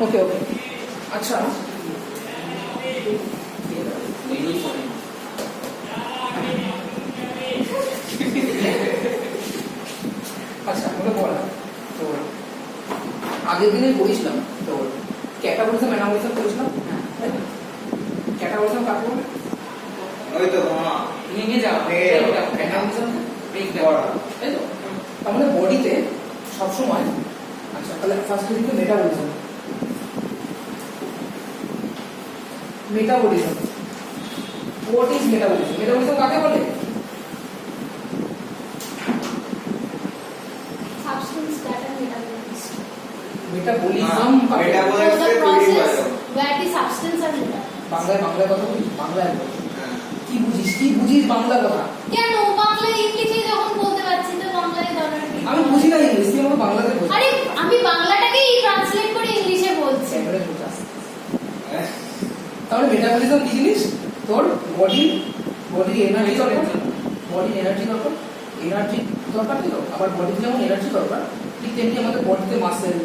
ওকে ওকে আচ্ছা আচ্ছা আমাকে বলা তো আগের দিনে পড়িয়েছিলাম তো ক্যাটাগরিজম অ্যানালিসিস করেছিলাম তাই না ক্যাটাগরিজম কাকে বলে ওই তো ভেঙে যাওয়া অ্যানালিসিস তাই তো তার মানে বডিতে সবসময় আচ্ছা তাহলে ফার্স্ট দিকে metabolism metabolism what is metabolism metabolism কাকে বলে Substance that are metabolized. Metabolism So the process where the substance are metabolized. বাংলায় কথা বলি বাংলায় বল কি বুঝিস বাংলা কথা কেন বাংলা ইংলিশে যখন বলতে পারছি তো বাংলায় দরকার কি আমি বুঝি না ইংলিশ তুই আমাকে বাংলাতে বল আরে আমি বাংলাটাকেই ট্রান্সলেট করে ইংলিশে বলছি এবারে বুঝাস তাহলে মেটাবলিজম কি জিনিস তোর বডির এনার্জি দরকার বডির এনার্জি দরকার এনার্জি দরকার দিল আবার বডিতে যেমন এনার্জি দরকার ঠিক তেমনি আমাদের বডিতে মাসেল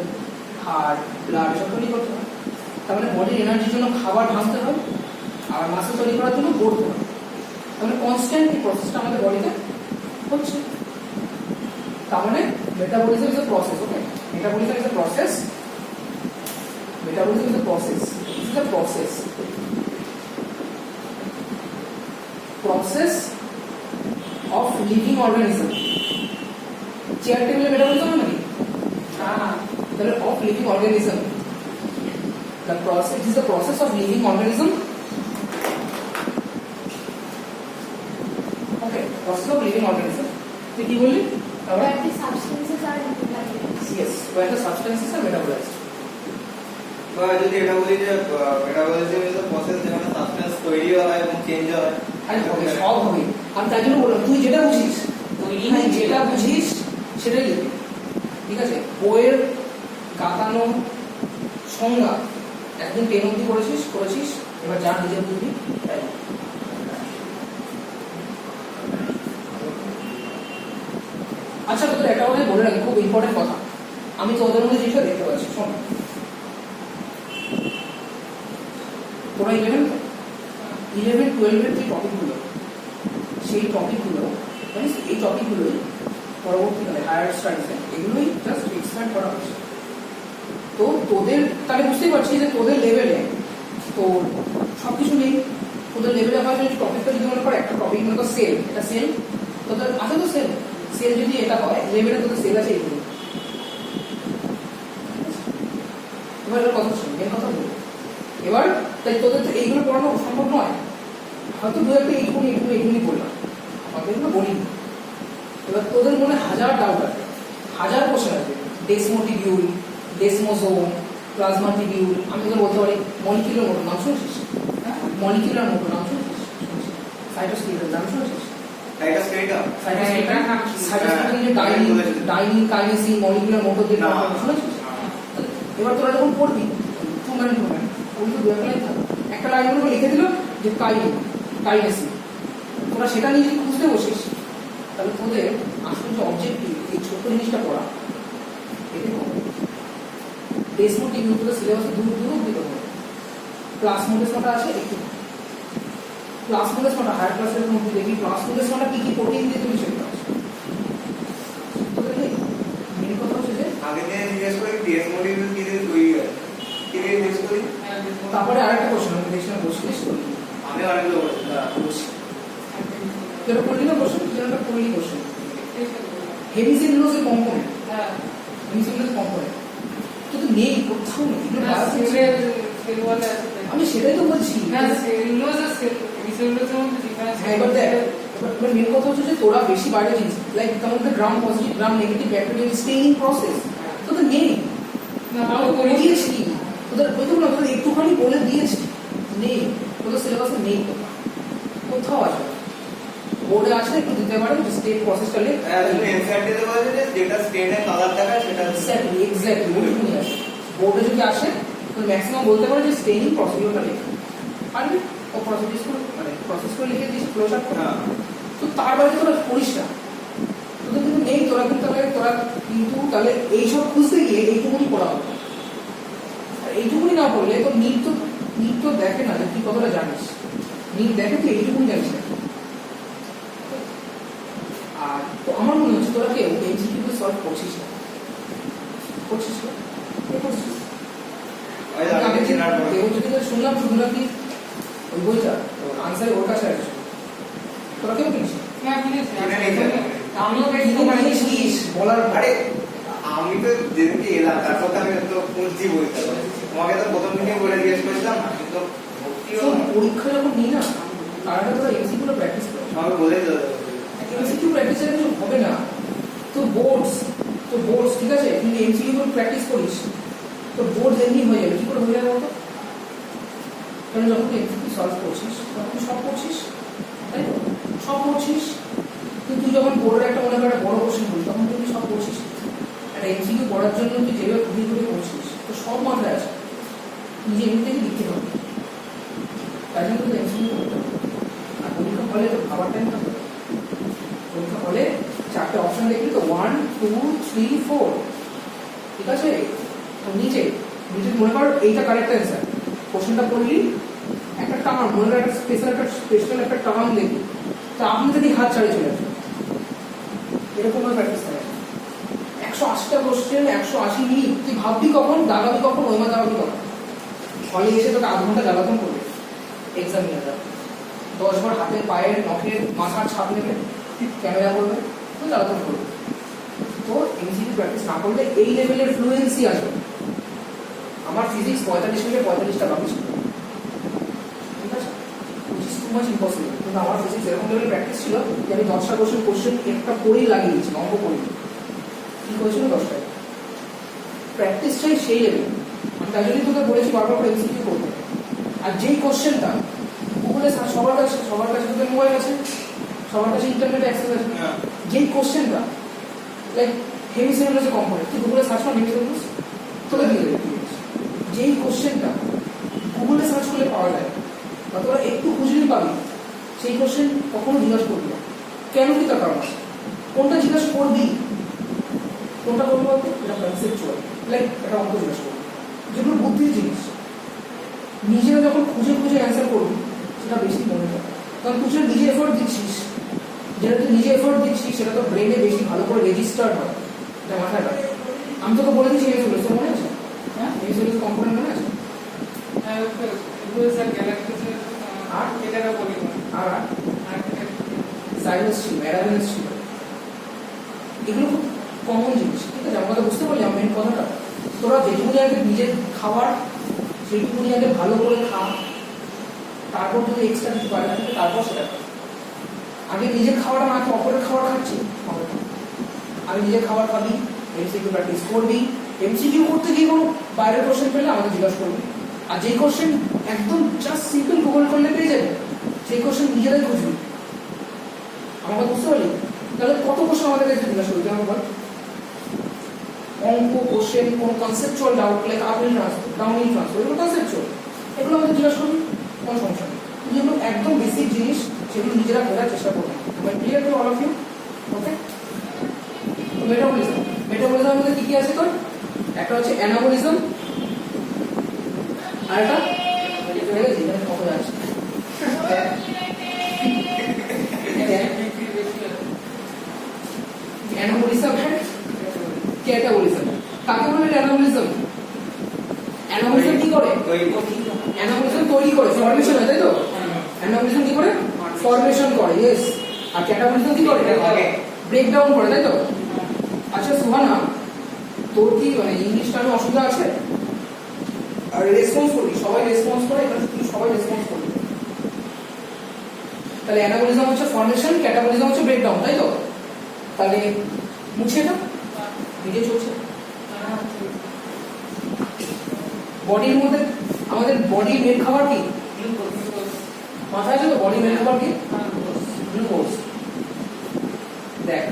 হার্ট ব্লাড এসব তৈরি করতে হয় তার মানে বডির এনার্জির জন্য খাবার ভাঙতে হয় আর মাসেল তৈরি করার জন্য গড়তে হয় তার মানে কনস্ট্যান্ট এই প্রসেসটা আমাদের বডিতে হচ্ছে তার মানে metabolism is a process okay metabolism is a process metabolism is a process it is a process of living organism chair টেবিলে মেটাবলিজম হয় নাকি তাহলে of living organism the process it is the process of living organism okay process of living organism তুই কি বললি where the substances are metabolized. yes where the substances are metabolized বা যদি এটা বলি যে মেটাবলিজম ইজ আ প্রসেস যেখানে substance তৈরি হয় এবং চেঞ্জ হয় আরে হবে সব হবে আমি তাই জন্য বললাম তুই যেটা বুঝিস যেটা বুঝিস সেটাই লিখবি ঠিক আছে বইয়ের কাটানো সংজ্ঞা একদিন 10 অবধি করেছিস এবার যা নিজে বুঝবি তাই আচ্ছা তোদের একটা কথা বলে রাখি খুব ইম্পর্টেন্ট কথা আমি তো ওদের মধ্যে জিনিসটা দেখতে পাচ্ছি শোন তোরা 11-12 এর যে টপিকগুলো সেই টপিকগুলো জানিস এই টপিকগুলোই পরবর্তীকালে হায়ার স্টাডিজে এগুলোই জাস্ট এক্সপ্যান্ড করা হচ্ছে তো তোদের তাহলে বুঝতেই পারছিস যে তোদের লেভেলে তো সব কিছু নেই তোদের লেভেলে হয় যদি টপিকটা যদি মনে করে একটা টপিক মনে কর সেল এটা সেল তোদের আছে তো সেল যদি এটা হয় লেভেলে তোদের সেল আছে এইগুলো এবার এর কথা শুনি এর কথা বলি এবার তাই তোদের তো এইগুলো পড়ানো সম্ভব নয় হয়তো দু একটা এইটুকুনি বললাম আমাদের এগুলো বলিনি এবার তোদের মনে হাজার ডাউট আছে হাজার কোশ্চেন আছে ডেসমোটিবিউল ডেসমোজোম প্লাজমাটিবিউল আমি তোদের বলতে পারি মলিকিউলার মোটর নাম শুনেছিস মলিকিউলার মোটর নাম শুনেছিস সাইটোস্কেলেটন নাম শুনেছিস সাইটোস্কেলেটন যে ডাইনিং কাইনেসিন মলিকিউলার মোটর যে নাম শুনেছিস এবার তোরা যখন পড়বি ওই তো দু একটা লাইন লিখে দিল যে কাইনেসিন তোরা সেটা নিয়ে যদি খুঁজতে বসিস তাহলে তোদের আসলে যে অবজেক্টিভ এই ছোট্ট জিনিসটা পড়া এতে হবে ডেসমোটিবিউল তোদের সিলেবাসে দূর অব্দি হবে প্লাজমোডেসমাটা আছে একটু প্লাজমোডেসমাটা হায়ার ক্লাসের মধ্যে দেখবি প্লাজমোডেসমাটা কি প্রোটিন দিয়ে তৈরি সেটা আছে তোদের মেন কথা হচ্ছে যে আগে দিয়ে জিজ্ঞেস করি ডেসমোটিবিউল কি দিয়ে তৈরি হয় কি দিয়ে জিজ্ঞেস করি তারপরে আরেকটা কোশ্চেন আমি দেখছিলাম বসছিস তো আমি অনেকগুলো বলছি যেটা করলি না কোশ্চেন যেটা করলি কোশ্চেন হেমিসেলুলোজের কম্পোনেন্ট হেমিসেলুলোজের কম্পোনেন্ট তো নেই কোথাও নেই আমি সেটাই তো বলছি এবার দেখ এবার মেন কথা হচ্ছে যে তোরা বেশি বাইরে জিনিস লাইক তার মধ্যে gram positive gram negative bacterial staining process তোদের নেই দিয়েছি তোদের ওই তো না তোদের একটুখানি বলে দিয়েছি নেই তোদের সিলেবাসে নেই কোথাও আছে বোর্ডে আসে একটু দিতে পারে স্টেট প্রসেসটা লিখ তুমি এনসিআরটি তে বলে যে যেটা স্টেটে কালার দেখায় সেটা এক্স্যাক্টলি ওইটুকুনি আসে বোর্ডে যদি আসে তো ম্যাক্সিমাম বলতে পারে যে স্টেইনিং প্রসিডিউরটা লিখ পারবি ও প্রসেস করে লিখে দিয়েছি ফ্লো চার্ট করে তো তার বাইরে তোরা পড়িস না তোদের কিন্তু নেই তোরা কিন্তু তাহলে এইসব খুঁজতে গিয়ে এইটুকুনি পড়া হবে এইটুকুনি না পড়লে তো নিট তো দেখে না যে তুই কতটা জানিস, নিট দেখে তুই এইটুকুনি জানিস না। আর তো আমার মনে হচ্ছে তোরা কেউ এমসিকিউ সলভ করছিস না, করছিস না, কে করছিস? কেউ যদি শুনলাম শুধু নাকি ওই বইটা আনসার ওর কাছে আছে, তোরা কেউ কিনিস আমিও কিনিস বলার আরে আমি তো যেদিনকে এলাম তারপর তো আমি তো খুঁজছি বইটা, তোমাকে তো প্রথম দিনে বলে জিজ্ঞেস করেছিলাম না, কিন্তু পরীক্ষা যখন নিই না তার আগে তোরা এমসিকিউ প্র্যাকটিস কর। আমাকে বলে দিল এমসিকিউ প্র্যাকটিস এর কিছু হবে না, তো বোর্ডস ঠিক আছে, তুই এমসিকিউ করে প্র্যাকটিস করিস তো বোর্ড এমনি হয়ে যাবে। কি করে হয়ে যাবে বলতো? কারণ যখন তুই এমসিকিউ সলভ করছিস তখন সব করছিস, তাই তো সব করছিস, কিন্তু তুই যখন বোর্ডের একটা মনে কর একটা বড় কোশ্চেন বলি তখন তুই সব করছিস। একটা এমসিকিউ পড়ার জন্য তুই যেভাবে ঘুরে করছিস তো সব মাথায় আছে, নিজে এমনি থেকে লিখতে হবে, তাই জন্য তুই এমসিকিউ করতে হবে। আর পরীক্ষা হলে তো খাবার টাইম থাকবে, পরীক্ষা হলে চারটে অপশন দেখবি তো 1 2 3 4, ঠিক আছে? তো নিচে মনে কর এইটা কারেক্ট অ্যান্সার, কোশ্চেনটা পড়লি একটা টার্ম মনে কর, একটা স্পেশাল একটা টার্ম দেখবি, তো আপনি যদি হাত ছাড়িয়ে চলে আসবেন এরকম ভাবে প্র্যাকটিস করে 180টা কোশ্চেন 180 মিনিট তুই ভাববি কখন, দাগাবি কখন, ওই মা দাগাবি কখন, ফলে এসে তোকে আধ ঘন্টা জ্বালাতন করবে এক্সামিনাররা, 10 বার হাতের পায়ের নখের মাথার ছাপ নেবে, ক্যামেরা করবে, তো জ্বালাতন করবে। তো এমসিকিউ প্র্যাকটিস না করলে এই লেভেলের ফ্লুয়েন্সি আসবে। আমার ফিজিক্স 45 মিনিটে 45টা বাকি ছিল, ঠিক আছে, which is too much impossible, কিন্তু আমার ফিজিক্স এরকম লেভেলের প্র্যাকটিস ছিল যে আমি 10টা কোশ্চেন একটা পড়েই লাগিয়ে দিয়েছি, অঙ্ক করে কি হয়েছিল 10টায়। প্র্যাকটিস চাই সেই লেভেল, আমি তাই জন্যই তোকে বলেছি বারবার করে এমসিকিউ করতে। আর যেই কোশ্চেনটা গুগলে সবার কাছে তোদের মোবাইল আছে, সবার কাছে ইন্টারনেট অ্যাক্সেস আছে, যেই কোশ্চেনটা লাইক হেমিসেলুলাসের কম্পোনেন্ট তুই গুগলে সার্চ কর হেমিসেলুলাস তোকে দিয়ে দেবে, যেই কোশ্চেনটা গুগলে সার্চ করলে পাওয়া যায় বা তোরা একটু খুঁজলেই পাবি, সেই কোশ্চেন কখনো জিজ্ঞাসা করবি না। কেন কি তার কারণ আছে, কোনটা জিজ্ঞাসা করবি, কোনটা করবি বলতে এটা কনসেপচুয়াল, লাইক এটা অঙ্ক জিজ্ঞাসা করবি, যেগুলো বুদ্ধির জিনিস নিজেরা যখন খুঁজে অ্যান্সার করবি সেটা বেশি মনে থাকে, কারণ তুই নিজে এফোর্ট দিচ্ছিস, যেটা তুই নিজে এফোর্ট দিচ্ছিস সেটা তো ব্রেনে বেশি ভালো করে রেজিস্টার হয়, এটা মাথায় রাখ। আমি তোকে বলে দিচ্ছি হেমিসেলুলাস, তোর মনে আছে? হ্যাঁ, হেমিসেলুলাস কম্পোনেন্ট মনে আছে? আর এটারও বলি আর সাইনাস ছিল, অ্যারাবিনাস ছিল, এগুলো খুব কমন জিনিস, ঠিক আছে? আমাকে বুঝতে পারলি আমার মেন কথাটা, তোরা যেটুকুনি আগে নিজের খাবার সেইটুকুনি আগে ভালো করে খা, তারপর যদি এক্সট্রা কিছু বাইরে থাকে তারপর সেটা খা। আগে নিজের খাবারটা না খেয়ে অপরের খাবার খাচ্ছি হবে না। আগে নিজের খাবার খাবি, এমসিকিউ প্র্যাকটিস করবি, এমসিকিউ করতে গিয়ে কোনো বাইরের কোশ্চেন পেলে আমাকে জিজ্ঞাসা করবি, আর যেই কোশ্চেন একদম জাস্ট সিম্পল গুগল করলে পেয়ে যাবে সেই কোশ্চেন নিজেরাই খুঁজবি। আমাকে বুঝতে পারলি? তাহলে কত কোশ্চেন আমাদের কাছে জিজ্ঞাসা করবি আমার বল? অঙ্ক কোশ্চেন, কোন conceptual doubt like apple transfer, downhill transfer, এগুলো কনসেপচুয়াল, এগুলো আমাদের জিজ্ঞাসা করবি, কোনো সমস্যা নেই। যেগুলো একদম বেসিক জিনিস সেগুলো নিজেরা বোঝার চেষ্টা করবি। Clear to all of you? Okay. তো মেটাবলিজমের মধ্যে কি কি আছে তোর? একটা হচ্ছে অ্যানাবলিজম, আর একটা কত আছে অ্যানাবলিজম, ক্যাটাবলিজম। কাকে বলে অ্যানাবলিজম? অ্যানাবলিজম কি করে? অ্যানাবলিজম তৈরি করে, ফরমেশন হয়, তাই তো? অ্যানাবলিজম কি করে? ফরমেশন করে, ইয়েস। আর ক্যাটাবলিজম কি করে? ব্রেকডাউন করে, তাই তো? আচ্ছা সুহানা, তোর কি মানে ইংলিশটা আমি অসুবিধা আছে? আর রেসপন্স করবি, সবাই রেসপন্স করে, এখানে তুই সবাই রেসপন্স করবি। তাহলে অ্যানাবলিজম হচ্ছে ফরমেশন, ক্যাটাবলিজম হচ্ছে ব্রেকডাউন, তাই তো? তাহলে মুছে না ভিডিও চলছে। বডির মধ্যে আমাদের বডির মেন খাবার কি? মাথায় আছে তো? বডির মেন খাবার কি? গ্লুকোজ। দেখ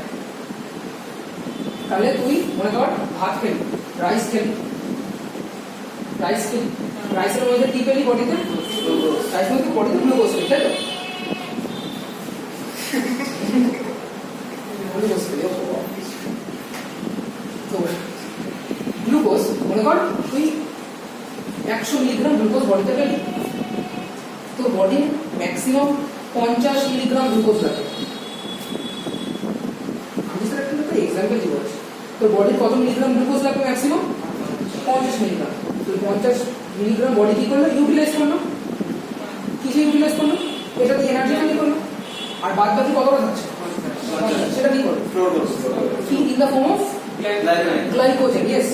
তাহলে তুই মনে কর ভাত খেলি, রাইস খেলি, রাইসের মধ্যে কি পেলি বডিতে? রাইসের মধ্যে বডিতে গ্লুকোজ পেলি, তাই তো? গ্লুকোজ মনে কর তুই 100 মিলিগ্রাম গ্লুকোজ বডিতে পেলি, তোর বডি ম্যাক্সিমাম 50 মিলিগ্রাম গ্লুকোজ লাগে। আমি স্যার একটা এক্সাম্পল দিয়ে বলছি, তোর বডির কত মিলিগ্রাম গ্লুকোজ লাগবে ম্যাক্সিমাম? 50 মিলিগ্রাম। তো 50 মিলিগ্রাম বডি কি করলো? ইউটিলাইজ করলো। কিসে ইউটিলাইজ করলো? এটা দিয়ে এনার্জি তৈরি করলো। আর বাদ বাকি কতটা থাকছে? সেটা কি করলো? স্টোর করো। কি in the form of glycogen. Yes.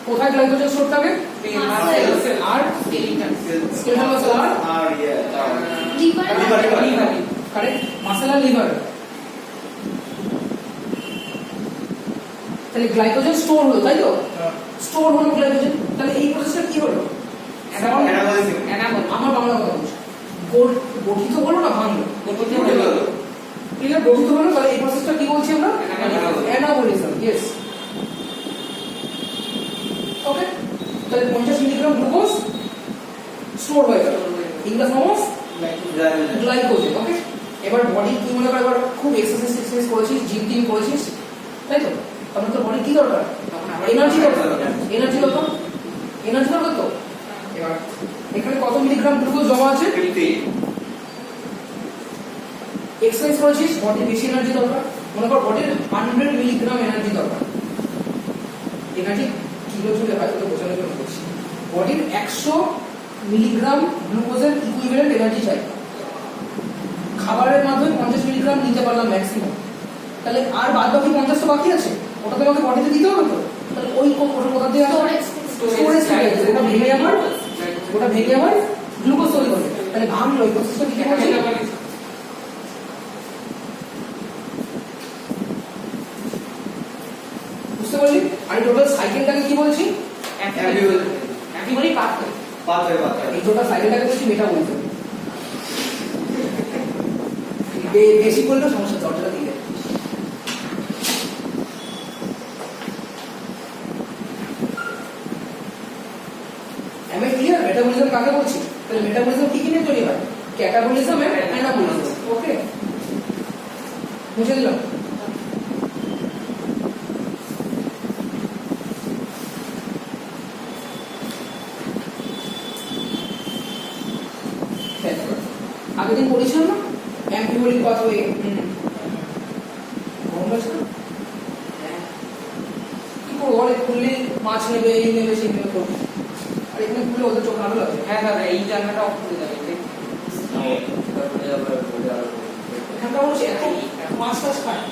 কোথায় গ্লাইকোজেন স্টোর থাকে? আর স্কেলেটাল মাসল আর লিভার লিভার। কারেক্ট, মাসল আর লিভার। তাহলে গ্লাইকোজেন স্টোর হলো, তাই তো? স্টোর হলো গ্লাইকোজেন। তাহলে এই প্রসেসটা কি হলো? আমার বাংলা কথা বলছি, গঠিত হলো না ভাঙলো? ক্লিয়ার, গঠিত হলো। তাহলে এই প্রসেসটা কি বলছি আমরা? অ্যানাবলিজম। ইয়েস। ওকে, তাহলে 50 মিলিগ্রাম গ্লুকোজ স্টোর হয়ে গেল in the form of glycogen. Okay, এবার বডি কি মনে করে, এবার খুব এক্সারসাইজ করেছিস, জিম টিম করেছিস, তাই তো? তখন তোর বডি কি দরকার? এনার্জি দরকার। এনার্জি দরকার, এনার্জি দরকার। তো এবার এখানে কত মিলিগ্রাম গ্লুকোজ জমা আছে? 50। এক্সারসাইজ করেছিস, বডির বেশি এনার্জি দরকার। মনে কর বডির 100 মিলিগ্রাম এনার্জি দরকার। এনার্জি কিলো জুলে হয়, তো বোঝানোর জন্য বলছি। বডির 100 মিলিগ্রাম গ্লুকোজের ইকুইভ্যালেন্ট এনার্জি চাই। খাবারের মাধ্যমে 50 মিলিগ্রাম নিতে পারলাম ম্যাক্সিমাম। তাহলে আর বাদ বাকি 50 তো বাকি আছে, ওটা তোমাকে বডিতে দিতে হবে তো। তাহলে ওই কোথা দিয়ে আসবে? স্টোরেজ থেকে। ওটা ভেঙে আবার গ্লুকোজ তৈরি করবে। তাহলে ভাঙলো, এই প্রসেসটা কি বলছি? বুঝতে পারলি? আর টোটাল সাইকেলটাকে কি বলছি? একেবারেই এই টোটাল সাইকেলটাকে বলছি মেটাবলিজম। বেশি করলেও সমস্যা, দরজাটা দিয়ে আমি ক্লিয়ার। মেটাবলিজম কাকে বলছি? তাহলে মেটাবলিজম কি কি নিয়ে তৈরি হয়? Catabolism and anabolism. ওকে, বুঝে দিলাম। আগের দিন পড়েছিলাম না অ্যাম্পিওলিক পাথওয়ে? কি করবো, অনেক খুললে মাছ নেবে, এই নেবে, সেই নেবে করবে। আর এখানে খুলে ওদের চোখ ভালো লাগে। হ্যাঁ দাদা, এই জানলাটা অফ করে দেবে। এখানটা বলছি এত মাছ টাছ খায়।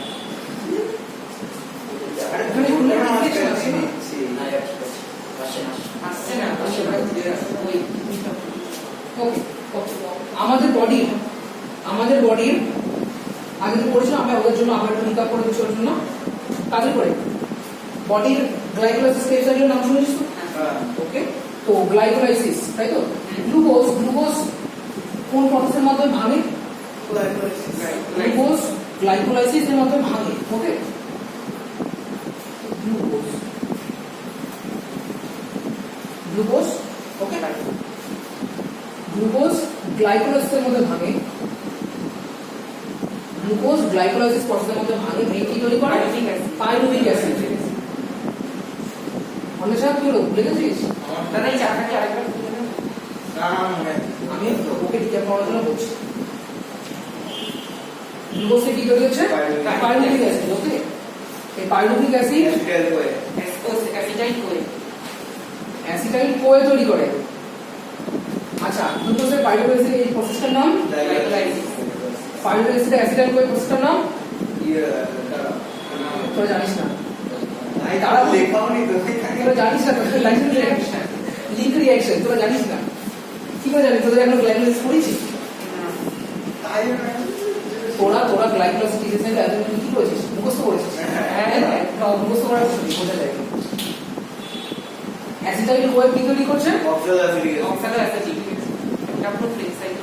আর এখানে খুললে ইনফেকশন আছে না? আসছে না, আসছে না, ওই ওকে, আমাদের বডির আগে যে পড়েছিলাম আমরা, ওদের জন্য আবার একটু রিকাপ করে দিচ্ছি ওর জন্য। কাজে করে বডির গ্লাইকোলাইসিস এর নাম শুনেছিস তো? ওকে, তো গ্লাইকোলাইসিস, তাই তো? গ্লুকোজ কোন প্রসেসের মাধ্যমে ভাঙে? গ্লুকোজ গ্লাইকোলাইসিস এর মাধ্যমে ভাঙে। ওকে, গ্লুকোজ ওকে, গ্লুকোজ গ্লাইকোলাইসিসের মধ্যে ভাঙে। গ্লুকোজ গ্লাইকোলাইসিস প্রসেসের মধ্যে ভাঙে, ভেঙে কি তৈরি করে? Pyruvic acid. অনেক সময় কি হলো, ভুলে গেছিস? দাদা এই চাকাটা আরেকবার খুলে দেন। আমি ওকে রিক্যাপ করার জন্য বলছি। গ্লুকোজে কি তৈরি হচ্ছে? Pyruvic acid. ওকে, এই পাইরুভিক অ্যাসিড অ্যাসিটাইল কোয়ে তৈরি করে। আচ্ছা, গ্লুকোজের পাইরুভিক অ্যাসিড এই প্রসেসটার নাম পাইরুভিক অ্যাসিড অ্যাসিটাইল কোয়ে প্রসেসটার নাম তোরা জানিস না? তারা লেখাও নি তো, তোরা জানিস না? লিঙ্ক রিঅ্যাকশন তোরা জানিস না? কি করে জানিস? তোরা এখন গ্লাইকোলাইসিস পড়েছিস? তোরা গ্লাইকোলাইসিস ডিজাইন এত কি করেছিস? মুখস্থ করেছিস? হ্যাঁ, মুখস্থ করার বোঝা যায়। অ্যাসিটাইল কোয়ে কি তৈরি করছে? অক্সালোঅ্যাসিটিক এটা পুরো ফ্লেক্সাইড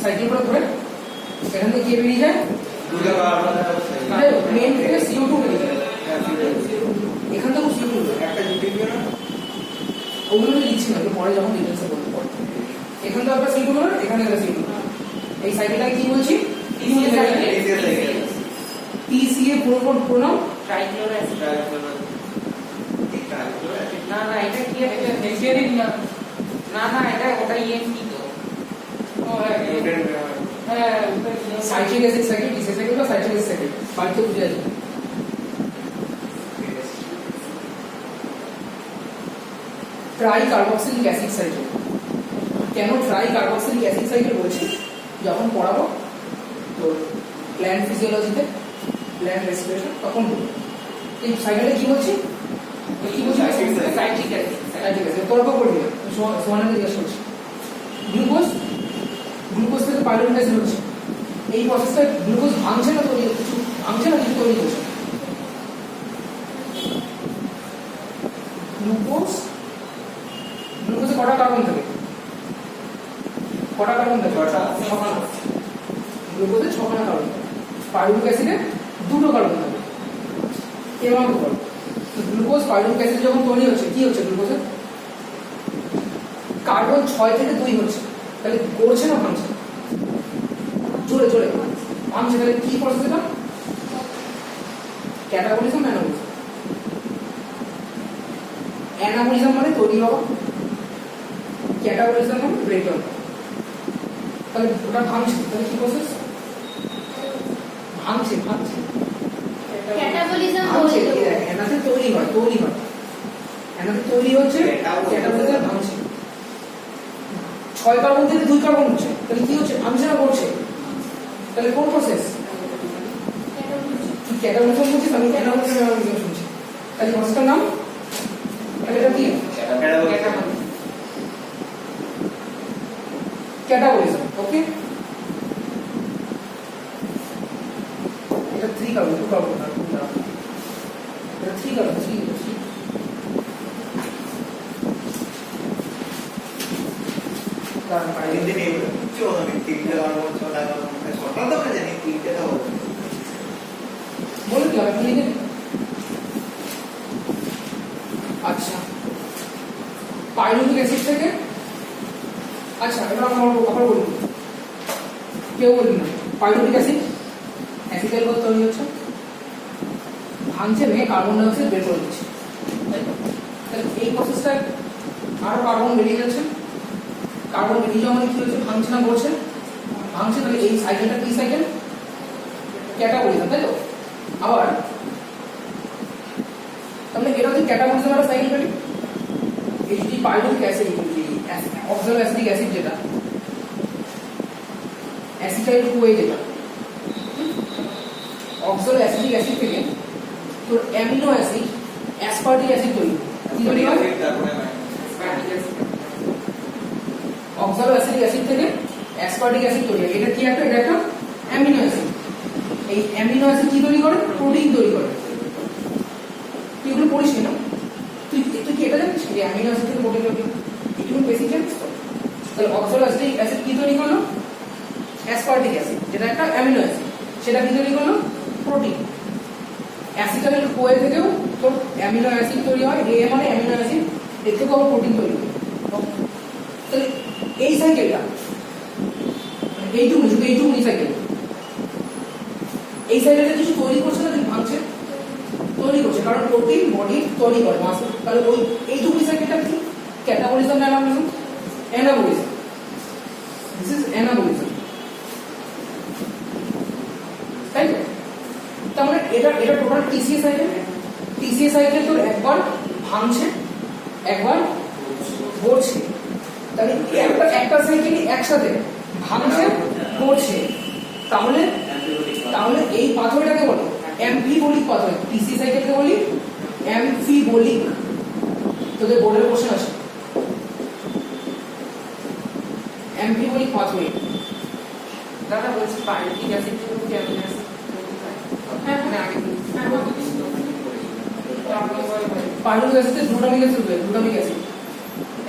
সাইকেল করে ধরে এখান থেকে কি বেরিয়ে যায়? মেন থেকে CO2 বেরিয়ে যায়। এখান থেকে CO2 একটা জুটি দিও না, ওগুলো লিখছি না, পরে যখন ডিটেলসে বলতে পারবো। এখান থেকে একটা CO2 বেরোয়, এখানে একটা CO2। এই সাইকেলটাকে কি বলছি? TCA cycle TCA cycle. TCA পুরো নাম ট্রাইক্লোর অ্যাসিড না না এটা কি এটা নেক্সট না না না এটা ওটা ENT তো ও হ্যাঁ citric acid cycle TCA cycle বা সাইট্রিক অ্যাসিড সাইকেল বাড়িতে বুঝে আছে ট্রাই কার্বক্সিলিক অ্যাসিড সাইকেল কেন ট্রাই কার্বক্সিলিক অ্যাসিড সাইকেল বলছি যখন পড়াবো তো প্ল্যান্ট ফিজিওলজিতে প্ল্যান্ট রেসপিরেশন তখন বলবো এই সাইকেলে কি বলছি কি বলছি সাইট্রিক অ্যাসিড ঠিক আছে তর্ক করবি না সমানে জিজ্ঞেস করছি গ্লুকোজ গ্লুকোজ থেকে পাইরুভিক অ্যাসিড হচ্ছে এই প্রসেসটা গ্লুকোজ ভাঙছে না তৈরি কিছু ভাঙছে না কিছু তৈরি করছে গ্লুকোজে কটা কার্বন থাকে ছটা। গ্লুকোজে 6খানা কার্বন থাকে পাইরুভিক অ্যাসিডে 2টো কার্বন থাকে এরকম বল গ্লুকোজ পাইরুভিক অ্যাসিড যখন তৈরি হচ্ছে কি হচ্ছে গ্লুকোজে কার্বন 6 থেকে 2 হচ্ছে তাহলে করছে না ভাঙছে জোরে জোরে ভাঙছে তাহলে কি প্রসেস এটা ক্যাটাবলিজম অ্যানাবলিজম অ্যানাবলিজম মানে তৈরি হওয়া ক্যাটাবলিজম মানে ব্রেকডাউন তাহলে ওটা ভাঙছে তাহলে কি প্রসেস ভাঙছে ক্যাটাবলিজম ভাঙছে বলে এনাতে তৈরি হয় এনাতে তৈরি হচ্ছে ক্যাটাবলিজম ভাঙছে 6 কার্বন থেকে 2 কার্বন হচ্ছে তাহলে কি হচ্ছে ভাঙছে না করছে তাহলে কোন প্রসেস ক্যাটাবলিজম বলছিস আমি অ্যানাবলিজম শুনছি তাহলে প্রসেসটার নাম তাহলে এটা কি ক্যাটাবলিজম ওকে এটা 3 কার্বন 2 কার্বন না এটা 3 কার্বন 3 কারণ তিনটে নেই চলো আমি তিনটে কার্বন ছটা কার্বন ছটা তো আমরা জানি তিনটে তো হবে বলে কি আপনি লিখে আচ্ছা পাইরুভিক অ্যাসিড থেকে আচ্ছা এবার আবার বলি কেউ বলি না পাইরুভিক অ্যাসিড অ্যাসিটাইল গ্রুপ তৈরি হচ্ছে ভাঙছে ভেঙে কার্বন ডাই অক্সাইড বের করে দিচ্ছে তাহলে এই প্রসেসটা আরো কার্বন বেরিয়ে যাচ্ছে কার্বন বেরিয়ে যাওয়া মানে কি হচ্ছে ভাঙছে না করছে ভাঙছে তাহলে এই সাইকেলটা কি সাইকেল ক্যাটাবলিজম তাই তো আবার তাহলে এটা যদি ক্যাটাবলিজম একটা সাইকেল বলি এই যদি পাইরুভিক অ্যাসিড অক্সালো অ্যাসিটিক অ্যাসিড যেটা অ্যাসিটাইল কোয়ে যেটা অক্সালো অ্যাসিটিক অ্যাসিড থেকে তোর অ্যামিনো অ্যাসিড অ্যাসপার্টিক অ্যাসিড তৈরি কি তৈরি হয় অক্সালো অ্যাসিটিক অ্যাসিড থেকে অ্যাসপার্টিক অ্যাসিড তৈরি হয় এটা কি একটা এটা একটা অ্যামিনো অ্যাসিড এই অ্যামিনো অ্যাসিড কি তৈরি করে প্রোটিন তৈরি করে তুই এগুলো পড়িস না তুই কি এটা জানিস যে অ্যামিনো অ্যাসিড থেকে প্রোটিন তৈরি একটু বেশি জানিস তো তাহলে অক্সালো অ্যাসিটিক অ্যাসিড কি তৈরি করলো অ্যাসপার্টিক অ্যাসিড যেটা একটা অ্যামিনো অ্যাসিড সেটা কি তৈরি করলো প্রোটিন অ্যাসিটাইল কোয়ে থেকেও তোর অ্যামিনো অ্যাসিড তৈরি হয় এ মানে অ্যামিনো অ্যাসিড এর থেকেও আবার প্রোটিন তৈরি হয় তাহলে এই সাইকেলটা এইটুকুনি সাইকেল এই সাইকেলটা কিছু তৈরি করছে না কিন্তু ভাঙছে তৈরি করছে কারণ প্রোটিন বডি তৈরি করে মাস তাহলে ওই এইটুকুনি সাইকেলটা কি ক্যাটাবলিজম না anabolism anabolism this is anabolism তাই তো তার মানে এটা টোটাল টিসিএ সাইকেল তোর একবার ভাঙছে একবার গড়ছে তাহলে একটা সাইকেলই একসাথে ভাঙছে গড়ছে তাহলে এই পাথরটাকে বলো অ্যাম্ফিবোলিক পাথর টিসি সাইকেলকে বলি অ্যাম্ফিবোলিক তোদের বোর্ডের কোশ্চেন আছে অ্যাম্ফিবোলিক পাথওয়ে দাদা বলছি পাইরুভিক অ্যাসিড থেকে অ্যামিনো অ্যাসিড হ্যাঁ মানে আগে পাইরুভিক অ্যাসিডে গ্লুটামিক অ্যাসিড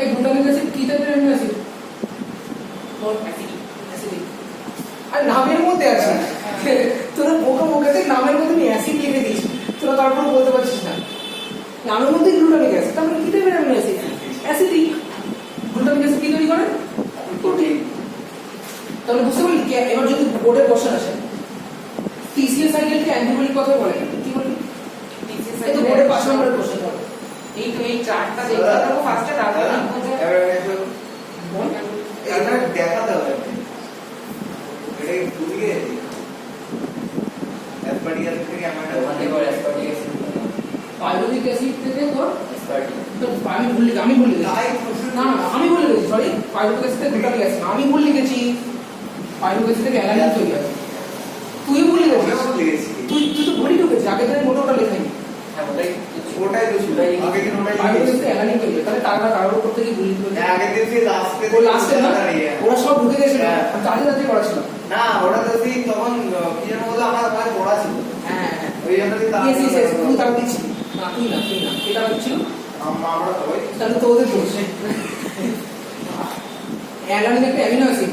এই গ্লুটামিক অ্যাসিড কি টাইপের অ্যামিনো অ্যাসিড অ্যাসিডিক আর নামের মধ্যে আছে তোরা বোকাতে নামের মধ্যে অ্যাসিড লিখে দিস তোরা তারপর বলতে পারছিস না নামের মধ্যে গ্লুটামিক অ্যাসিড তারপরে কি টাইপের amino acid acidic glutamic acid কি তৈরি করে প্রোটিন তাহলে বুঝতে পারলি এবার যদি বোর্ডের কোশ্চেন আসে টিসিএস সাইকেলকে অ্যান্টিবডি কথা বলে না কি বলি TCS এই তো বোর্ডে 5 নম্বরের কোশ্চেন বলো এই তো এই চার্টটা দেখতে থাকো ফার্স্টে তারপর হ্যাঁ, বুঝে এবার একটু বল এটা দেখাতে হবে এটা ভুলে গেছি অ্যাসপার্টিক অ্যাসিড থেকে অ্যামাইনো ওখান থেকে অ্যাসপার্টিক অ্যাসিড পাইরুভিক অ্যাসিড থেকে তোর অ্যাসপার্টিক তো আমি ভুল লিখেছি তাই না না আমি ভুল লিখেছি সরি পাইরুভিক অ্যাসিড থেকে গ্লুটামিক অ্যাসিড আমি ভুল লিখেছি পাইরুভিক অ্যাসিড থেকে অ্যালানিন তৈরি হয় তুই ভুল লিখেছিস ভুলে গেছি তুই তো ভুলই ঢুকেছিস আগে থেকে মোটা ওটা লেখাইনি হ্যাঁ ওটাই ওটাই তো ছিল আগে কি ওটাই পাইরুভিক লিখেছি অ্যাসিড থেকে অ্যালানিন তৈরি হয় তাহলে তারা কারোর উপর থেকে ভুল লিখেছে আগে দিন সেই লাস্টে ও লাস্টে না ওরা সব ঢুকে গেছিল হ্যাঁ। আমি তাড়াতাড়ি করা ছিল না ওটা তো সেই তখন কি যেন বলতো আমার আমার পড়া ছিল হ্যাঁ হ্যাঁ ওই জন্য তুই ইয়েস ইয়েস ইয়েস তুই তাও দিচ্ছি না তুই না এটা হচ্ছিল আমরা সবাই তাহলে তো ওদের দোষ অ্যালানিন একটা অ্যামিনো অ্যাসিড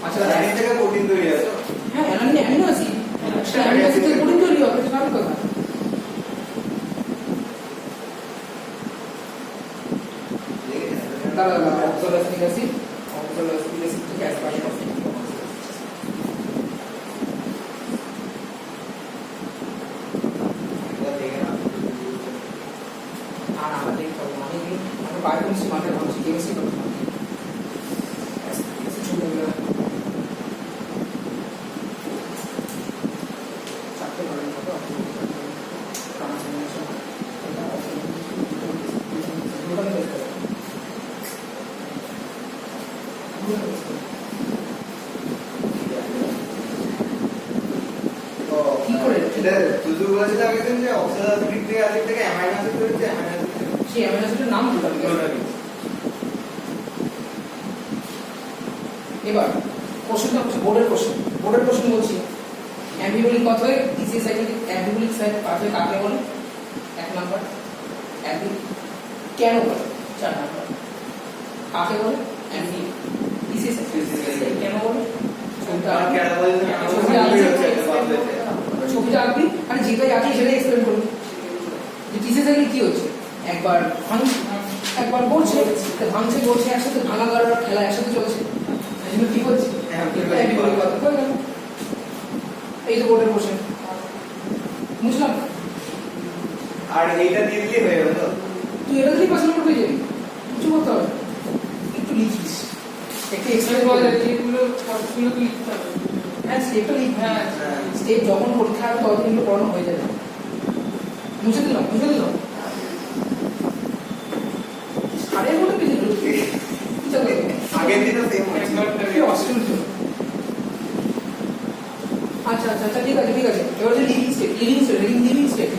আচ্ছা জানি থেকে প্রোটিন তৈরি হয় তো হ্যাঁ alanine amino acid amino acid থেকে প্রোটিন তৈরি হবে এটা স্বাভাবিক কথা দাঁড়া দাঁড়া অক্সালোসিক অ্যাসিড থেকে অ্যাসপার্টিক অ্যাসিড আর আমরা দেখতে পাবো আমি বায়োকেমিস্ট্রি মাথায় ভাবছি কেমিস্ট্রি করতে পারছি চারটে ধরনের কত কি করে এটা তুই তো বলেছিলাম একদিন যে অক্সালোসিক অ্যাসিড থেকে অ্যামাইনো অ্যাসিড তৈরি হচ্ছে অ্যামাইনো অ্যাসিড সেই অ্যামিনো অ্যাসিডের নাম গ্লুটামিক অ্যাসিড এবার কোশ্চেনটা হচ্ছে বোর্ডের কোশ্চেন বলছি amphibolic pathway TC cycle amphibolic cycle pathway কাকে বলে এক নাম্বার অ্যাম্বি কেন বলে 4 নাম্বার কাকে বলে অ্যাম্বি টিসি সাইকেল কেন বলে ছবিটা আঁকবি আর যেটাই আঁকি সেটাই এক্সপ্লেন করবি যে টিসি সাইকেল কি হচ্ছে একবার একবার বলছে ভাঙছে বলছে একসাথে ভাঙা গাড়ার খেলা একসাথে চলছে এই জন্য কি করছি এই যে বোর্ডের কোশ্চেন বুঝলাম আর এইটা দিয়ে দিলেই হয়ে গেল তো তুই এটা দিলেই 5 নম্বর পেয়ে যাবি কিছু করতে হবে একটু লিখিস একটু এক্সপ্লেন করা যায় যেগুলো সবগুলো তো লিখতে হবে হ্যাঁ স্টেপটা লিখবি হ্যাঁ স্টেপ যখন পরীক্ষা হবে ততদিন এগুলো পড়ানো হয়ে যাবে মুছে দিলাম সাড়ে মতো পেয়ে যাবে আগের দিনও সেম হয়েছে কি অস্ট্রেলিয়া আচ্ছা আচ্ছা আচ্ছা ঠিক আছে এবার যে লিভিং স্টেট